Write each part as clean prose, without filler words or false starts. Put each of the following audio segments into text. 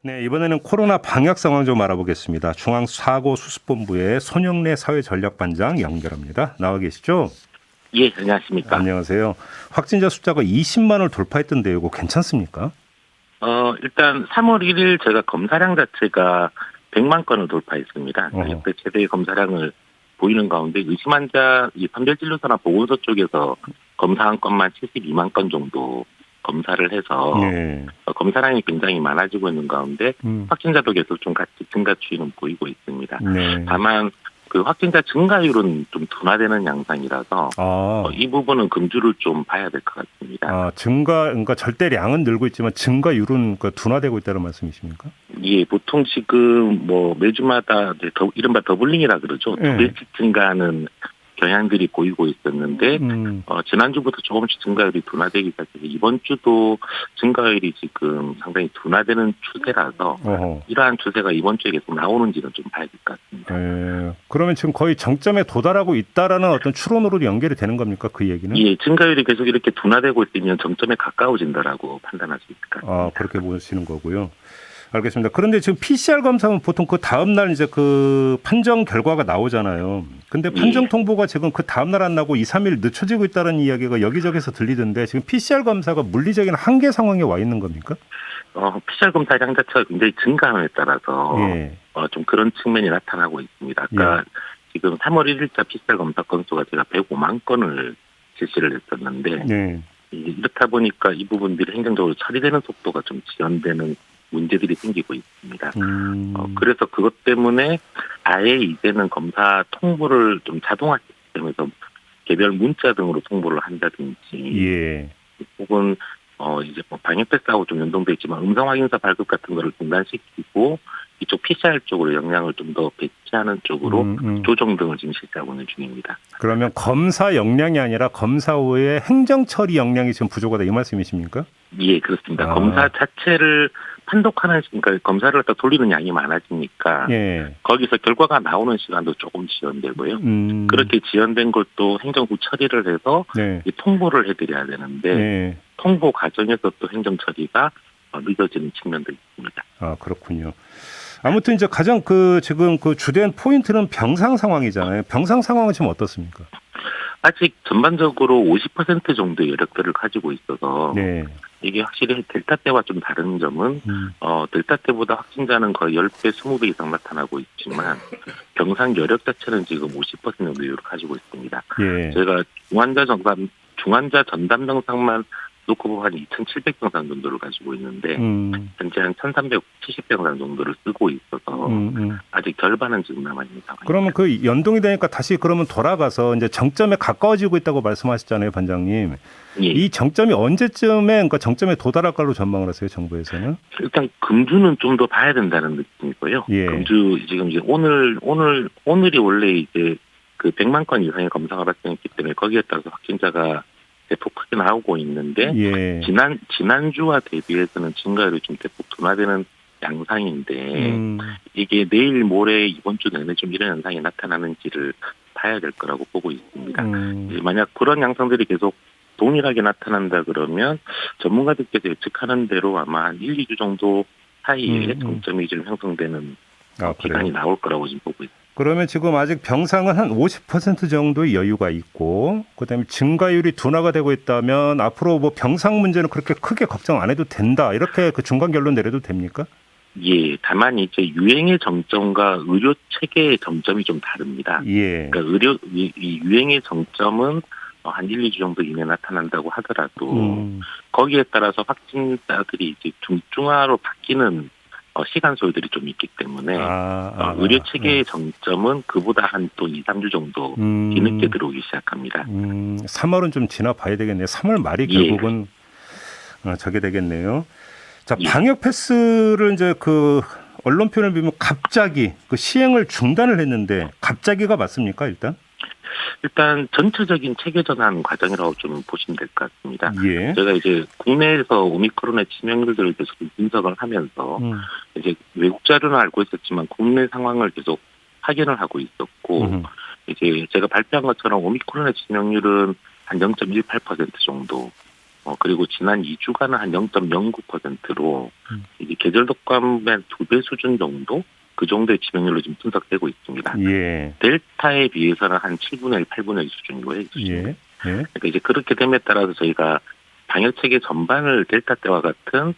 네, 이번에는 코로나 방역 상황 좀 알아보겠습니다. 중앙사고수습본부의 손영래 사회전략반장 연결합니다. 나와 계시죠? 예, 안녕하십니까. 안녕하세요. 확진자 숫자가 20만을 돌파했던데요. 이거 괜찮습니까? 일단 3월 1일 제가 검사량 자체가 100만 건을 돌파했습니다. 어허. 역대 최대의 검사량을 보이는 가운데 의심 환자, 이 판별진료소나 보건소 쪽에서 검사한 건만 72만 건 정도 검사를 해서 네. 검사량이 굉장히 많아지고 있는 가운데 확진자도 계속 좀 같이 증가 추이는 보이고 있습니다. 네. 다만 그 확진자 증가율은 좀 둔화되는 양상이라서 이 부분은 금주를 좀 봐야 될 것 같습니다. 그러니까 절대량은 늘고 있지만 증가율은 둔화되고 있다는 말씀이십니까? 예, 보통 지금 뭐 매주마다 이제 이른바 더블링이라 그러죠. 네. 두 배씩 증가하는 경향들이 보이고 있었는데 지난주부터 조금씩 증가율이 둔화되기 시작해서 이번 주도 증가율이 지금 상당히 둔화되는 추세라서 어허. 이러한 추세가 이번 주에 계속 나오는지는 좀 봐야 될 것 같습니다. 그러면 지금 거의 정점에 도달하고 있다라는 어떤 추론으로 연결이 되는 겁니까? 그 얘기는? 예, 증가율이 계속 이렇게 둔화되고 있으면 정점에 가까워진다라고 판단할 수 있을 것 같습니다. 그렇게 보시는 거고요. 알겠습니다. 그런데 지금 PCR 검사는 보통 그 다음날 이제 그 판정 결과가 나오잖아요. 근데 판정 통보가 지금 그 다음날 안 나고 2, 3일 늦춰지고 있다는 이야기가 여기저기서 들리던데 지금 PCR 검사가 물리적인 한계 상황에 와 있는 겁니까? PCR 검사량 자체가 굉장히 증가함에 따라서 예. 좀 그런 측면이 나타나고 있습니다. 아까 지금 3월 1일자 PCR 검사 건수가 제가 105만 건을 실시를 했었는데 예. 이렇다 보니까 이 부분들이 행정적으로 처리되는 속도가 좀 지연되는 문제들이 생기고 있습니다. 그래서 그것 때문에 아예 이제는 검사 통보를 좀 자동화 시스템에서 개별 문자 등으로 통보를 한다든지 예. 혹은 이제 뭐 방역 패스하고 좀 연동돼 있지만 음성 확인서 발급 같은 거를 중단시키고 이쪽 PCR 쪽으로 역량을 좀 더 배치하는 쪽으로 조정 등을 지금 실시하고 있는 중입니다. 그러면 검사 역량이 아니라 검사 후에 행정 처리 역량이 지금 부족하다 이 말씀이십니까? 예, 그렇습니다. 검사 자체를 판독하는, 그러니까 검사를 갖다 돌리는 양이 많아지니까 예. 거기서 결과가 나오는 시간도 조금 지연되고요. 그렇게 지연된 것도 행정부 처리를 해서 네. 통보를 해드려야 되는데 네. 통보 과정에서 또 행정 처리가 늦어지는 측면도 있습니다. 그렇군요. 아무튼 이제 가장 지금 주된 포인트는 병상 상황이잖아요. 병상 상황은 지금 어떻습니까? 아직 전반적으로 50% 정도의 여력들을 가지고 있어서 네. 이게 확실히 델타 때와 좀 다른 점은 델타 때보다 확진자는 거의 10배, 20배 이상 나타나고 있지만 병상 여력 자체는 지금 50% 정도 여력을 가지고 있습니다. 예. 저희가 중환자 전담 병상만 놓고 보면 한 2,700병상 정도를 가지고 있는데 현재 한 1,370병상 정도를 쓰고 있어서 아직 절반은 지금 남아있는 상황입니다. 그러면 그 연동이 되니까 다시 그러면 돌아가서 이제 정점에 가까워지고 있다고 말씀하셨잖아요, 반장님. 예. 이 정점이 언제쯤에 그러니까 정점에 도달할 걸로 전망을 하세요, 정부에서는? 일단 금주는 좀 더 봐야 된다는 느낌이고요. 예. 금주 지금 이제 오늘이 원래 이제 그 100만 건 이상의 검사가 발생했기 때문에 거기에 따라서 확진자가 대폭 크게 나오고 있는데 예. 지난주와 대비해서는 증가율이 좀 대폭 둔화되는 양상인데 이게 내일 모레 이번 주 내내 좀 이런 현상이 나타나는지를 봐야 될 거라고 보고 있습니다. 만약 그런 양상들이 계속 동일하게 나타난다 그러면 전문가들께서 예측하는 대로 아마 한 1, 2주 정도 사이에 정점이 좀 형성되는 기간이 나올 거라고 지금 보고 있습니다. 그러면 지금 아직 병상은 한 50% 정도의 여유가 있고 그다음에 증가율이 둔화가 되고 있다면 앞으로 뭐 병상 문제는 그렇게 크게 걱정 안 해도 된다. 이렇게 그 중간 결론 내려도 됩니까? 예, 다만 이제 유행의 정점과 의료 체계의 정점이 좀 다릅니다. 예. 그러니까 이 유행의 정점은 한 1, 2주 정도 이내에 나타난다고 하더라도 거기에 따라서 확진자들이 이제 중증화로 바뀌는 시간 소요들이 좀 있기 때문에 의료 체계의 정점은 그보다 한 또 2, 3주 정도 뒤늦게 들어오기 시작합니다. 3월은 좀 지나봐야 되겠네요. 3월 말이 결국은 저게 되겠네요. 자, 방역 패스를 이제 그 언론 표현을 보면 갑자기 그 시행을 중단을 했는데 갑자기가 맞습니까, 일단? 일단 전체적인 체계 전환 과정이라고 좀 보시면 될 것 같습니다. 예. 제가 이제 국내에서 오미크론의 치명률들을 계속 분석을 하면서 이제 외국 자료는 알고 있었지만 국내 상황을 계속 확인을 하고 있었고 이제 제가 발표한 것처럼 오미크론의 치명률은 한 0.18% 정도 그리고 지난 2주간은 한 0.09%로 이제 계절 독감의 2배 수준 정도 그 정도의 치명률로 지금 분석되고 있습니다. 예. 델타에 비해서는 한 7분의 1, 8분의 1 수준이고요. 예. 예. 그러니까 이제 그렇게 됨에 따라서 저희가 방역 체계 전반을 델타 때와 같은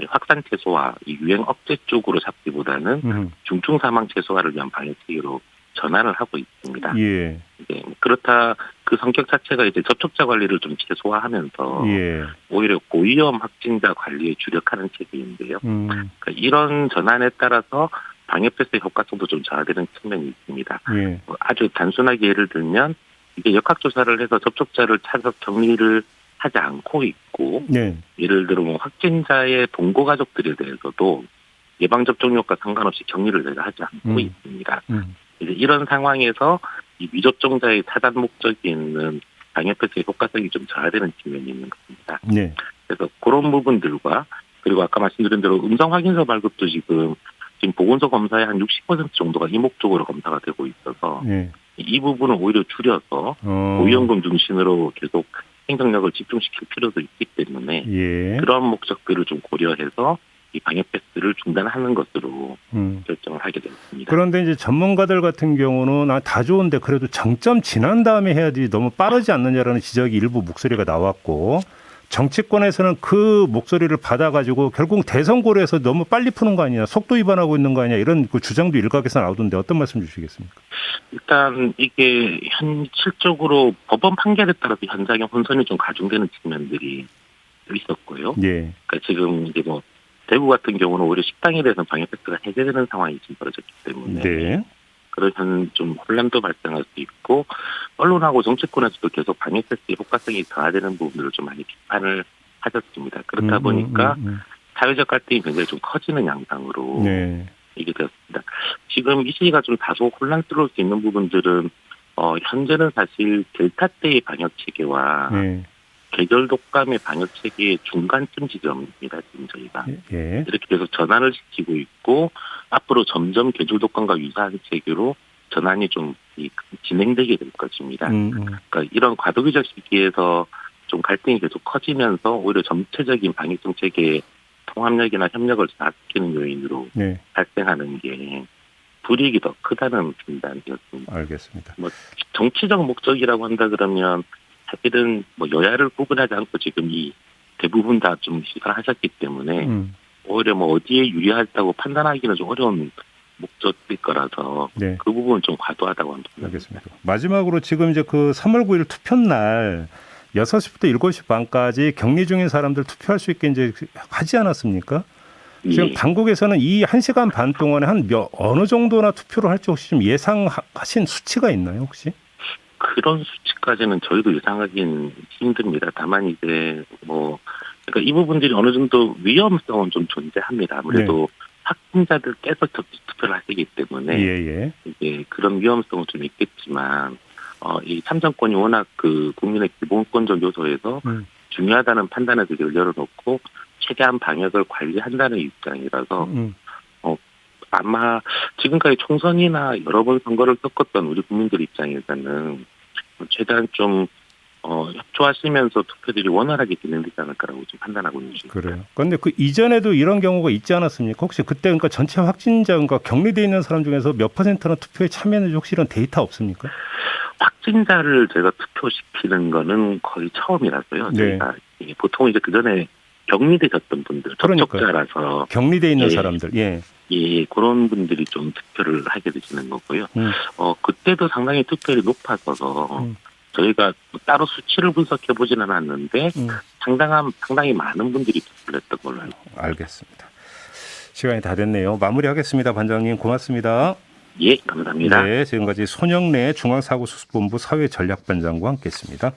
확산 최소화, 이 유행 억제 쪽으로 잡기보다는 중증 사망 최소화를 위한 방역 체계로 전환을 하고 있습니다. 예. 예, 그렇다 그 성격 자체가 이제 접촉자 관리를 좀 최소화하면서 예. 오히려 고위험 확진자 관리에 주력하는 체계인데요. 그러니까 이런 전환에 따라서 방역 패스의 효과성도 좀 저하되는 측면이 있습니다. 예. 아주 단순하게 예를 들면 이게 역학조사를 해서 접촉자를 찾아서 격리를 하지 않고 있고, 네. 예를 들어 뭐 확진자의 동거 가족들에 대해서도 예방접종력과 상관없이 격리를 내가 하지 않고 있습니다. 이제 이런 상황에서 이 미접종자의 차단 목적이 있는 방역 패스의 효과성이 좀 저하되는 측면이 있는 겁니다. 네. 그래서 그런 부분들과 그리고 아까 말씀드린 대로 음성 확인서 발급도 지금 보건소 검사의 한 60% 정도가 이목적으로 검사가 되고 있어서 네. 이 부분을 오히려 줄여서 고위험군 중심으로 계속 행정력을 집중시킬 필요도 있기 때문에 예. 그런 목적들을 좀 고려해서 이 방역 패스를 중단하는 것으로 결정을 하게 되었습니다. 그런데 이제 전문가들 같은 경우는 다 좋은데 그래도 정점 지난 다음에 해야지 너무 빠르지 않느냐라는 지적이 일부 목소리가 나왔고, 정치권에서는 그 목소리를 받아가지고 결국 대선 고려해서 너무 빨리 푸는 거 아니냐, 속도 위반하고 있는 거 아니냐, 이런 그 주장도 일각에서 나오던데 어떤 말씀 주시겠습니까? 일단 이게 현실적으로 법원 판결에 따라서 현장에 혼선이 좀 가중되는 측면들이 있었고요. 예. 그러니까 지금 이제 뭐 대구 같은 경우는 오히려 식당에 대해서 방역 패스가 해제되는 상황이 지금 벌어졌기 때문에 네. 그런 좀 혼란도 발생할 수 있고, 언론하고 정치권에서도 계속 방역 패스의 효과성이 저하되는 부분들을 좀 많이 비판을 하셨습니다. 그렇다 보니까 사회적 갈등이 굉장히 좀 커지는 양상으로 네. 이게 되었습니다. 지금 이 시기가 좀 다소 혼란스러울 수 있는 부분들은 현재는 사실 델타 때의 방역 체계와 네. 계절 독감의 방역 체계의 중간쯤 지점입니다. 지금 저희가 예. 이렇게 계속 전환을 시키고 있고, 앞으로 점점 계절 독감과 유사한 체계로 전환이 좀 진행되게 될 것입니다. 그러니까 이런 과도기적 시기에서 좀 갈등이 계속 커지면서 오히려 전체적인 방역 정책의 통합력이나 협력을 저하시키는 요인으로 네. 발생하는 게 불이익이 더 크다는 판단이었습니다. 알겠습니다. 뭐 정치적 목적이라고 한다 그러면 사실은 뭐 여야를 구분하지 않고 지금 이 대부분 다 좀 시사하셨기 때문에 오히려 뭐 어디에 유리하다고 판단하기는 좀 어려운 목적일 거라서 네. 그 부분은 좀 과도하다고 합니다. 알겠습니다. 마지막으로 지금 이제 그 3월 9일 투표 날 6시부터 7시 반까지 격리 중인 사람들 투표할 수 있게 이제 하지 않았습니까? 지금 예. 당국에서는 이 1시간 반 동안에 어느 정도나 투표를 할지 혹시 좀 예상하신 수치가 있나요, 혹시? 그런 수치까지는 저희도 예상하기는 힘듭니다. 다만 이제 뭐 그러니까 이 부분들이 어느 정도 위험성은 좀 존재합니다. 아무래도 확진자들께서 투표를 하시기 때문에 예. 이제 그런 위험성은 좀 있겠지만 이 참정권이 워낙 그 국민의 기본권적 요소에서 중요하다는 판단에서 이걸 열어놓고 최대한 방역을 관리한다는 입장이라서 아마 지금까지 총선이나 여러 번 선거를 겪었던 우리 국민들 입장에서는 최대한 좀 협조하시면서 투표들이 원활하게 진행되지 않을까라고 좀 판단하고 있습니다. 그래요. 그런데 그 이전에도 이런 경우가 있지 않았습니까? 혹시 그때 그러니까 전체 확진자, 그러니까 격리돼 있는 사람 중에서 몇 퍼센트나 투표에 참여했는지 혹시 이런 데이터 없습니까? 확진자를 제가 투표시키는 거는 거의 처음이라서요. 네. 저희가 보통 이제 그 전에 격리되셨던 분들, 접촉자라서 격리돼 있는 사람들, 예, 그런 분들이 좀 투표를 하게 되시는 거고요. 그때도 상당히 투표율이 높아서 저희가 따로 수치를 분석해 보지는 않았는데 상당히 많은 분들이 투표를 했던 걸로 알고 있습니다. 알겠습니다. 시간이 다 됐네요. 마무리하겠습니다. 반장님 고맙습니다. 예, 감사합니다. 네, 지금까지 손영래 중앙사고수습본부 사회전략반장과 함께했습니다.